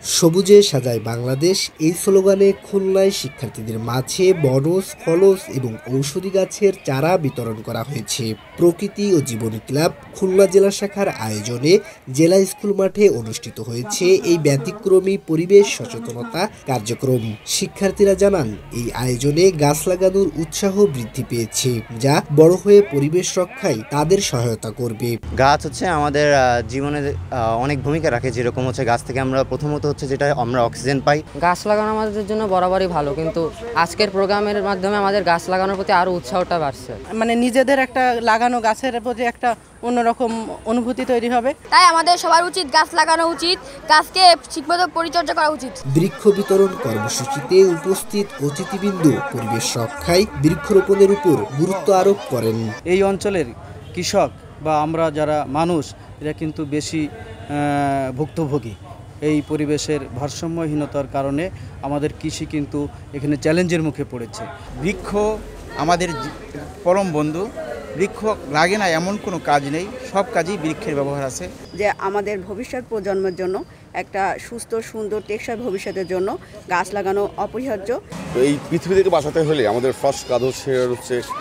সবুজে সাজায় বাংলাদেশ এই স্লোগানে খুলনায় শিক্ষার্থীদের মাঝে বনজ, ফলজ এবং ঔষধি গাছের চারা বিতরণ করা হয়েছে। প্রকৃতি ও জীবনী ক্লাব খুলনা জেলা শাখার আয়োজনে জেলা স্কুল মাঠে অনুষ্ঠিত হয়েছে এই ব্যতিক্রমী পরিবেশ সচেতনতা কার্যক্রম। শিক্ষার্থীরা জানান, এই আয়োজনে গাছ লাগানোর উৎসাহ বৃদ্ধি পেয়েছে, যা বড় হয়ে পরিবেশ রক্ষায় তাদের সহায়তা করবে। গাছ হচ্ছে আমাদের জীবনে অনেক ভূমিকা রাখে। যেরকম হচ্ছে গাছ থেকে আমরা প্রথমত হচ্ছে যেটা আমরা অক্সিজেন পাই। গাছ লাগানো আমাদের জন্য বরাবরই ভালো, কিন্তু আজকের প্রোগ্রামের মাধ্যমে আমাদের গাছ লাগানোর প্রতি আরো উৎসাহটা বাড়ছে। মানে নিজেদের একটা লাগানো গাছের প্রতি একটা অন্যরকম অনুভূতি তৈরি হবে। তাই আমাদের সবার উচিত গাছ লাগানো উচিত, গাছকে ঠিকমতো পরিচর্যা করা উচিত। বৃক্ষ বিতরণ কর্মসূচিতে উপস্থিত অতিথিবৃন্দ পরিবেশ রক্ষায় বৃক্ষরোপণের উপর গুরুত্ব আরোপ করেন। এই অঞ্চলের কৃষক বা আমরা যারা মানুষ এরা কিন্তু বেশি ভুক্তভোগী। এই পরিবেশের ভারসাম্যহীনতার কারণে আমাদের কৃষি কিন্তু এখানে চ্যালেঞ্জের মুখে পড়েছে। বৃক্ষ আমাদের পরম বন্ধু। বৃক্ষ লাগে না এমন কোনো কাজ নেই, সব কাজেই বৃক্ষের ব্যবহার আছে। যে আমাদের ভবিষ্যৎ প্রজন্মের জন্য একটা সুস্থ, সুন্দর, টেকসই ভবিষ্যতের জন্য গাছ লাগানো অপরিহার্য। এই পৃথিবী থেকে বাঁচাতে হলে আমাদের ফার্স্ট কাজ হচ্ছে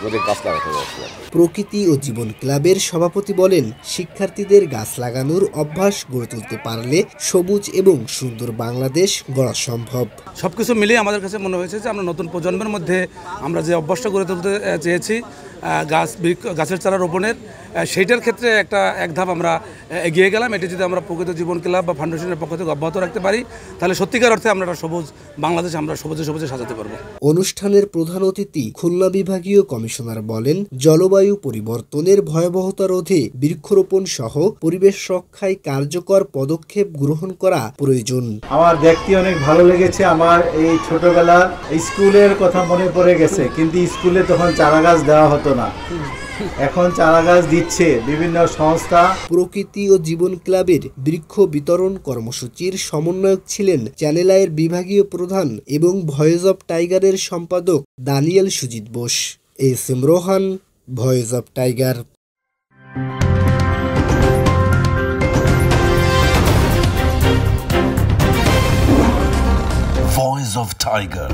আমাদের গাছ লাগাতে হবে। প্রকৃতি ও জীবন ক্লাবের সভাপতি বলেন, শিক্ষার্থীদের গাছ লাগানোর অভ্যাস গড়ে তুলতে পারলে সবুজ এবং সুন্দর বাংলাদেশ গড়া সম্ভব। সবকিছু মিলিয়ে আমাদের কাছে মনে হয়েছে যে আমরা নতুন প্রজন্মের মধ্যে আমরা যে অভ্যাসটা গড়ে তুলতে চেয়েছি গাছের চারা রোপণের, সেইটার ক্ষেত্রে এক ধাপ আমরা এগিয়ে গেলাম। এটি যদি আমরা প্রকৃত জীবন ক্লাব বা ফাউন্ডেশনের পক্ষ থেকে অব্যাহত রাখতে পারি, তাহলে সত্যিকার অর্থে আমরা সবুজ বাংলাদেশ আমরা সবুজে সবুজে সাজাতে পারবো। অনুষ্ঠানের প্রধান অতিথি খুলনা বিভাগীয় কমিশনার বলেন, জলবায়ু পরিবর্তনের ভয়াবহতা রোধে বৃক্ষরোপণ সহ পরিবেশ রক্ষায় কার্যকর পদক্ষেপ গ্রহণ করা প্রয়োজন। আমার দেখতে অনেক ভালো লেগেছে। আমার এই ছোটবেলার স্কুলের কথা মনে পড়ে গেছে, কিন্তু স্কুলে তখন চারা গাছ দেওয়া হতো না, এখন চারা গাছ দিচ্ছে বিভিন্ন সংস্থা। প্রকৃতি ও জীবন ক্লাবের বৃক্ষ বিতরণ কর্মসূচির সমন্বয়ক ছিলেন চ্যানেল আইয়ের বিভাগীয় প্রধান এবং ভয়েস অব টাইগারের সম্পাদক Daniel Sujit Bose. S M. Rohan, Voice of Tiger. Voice of Tiger.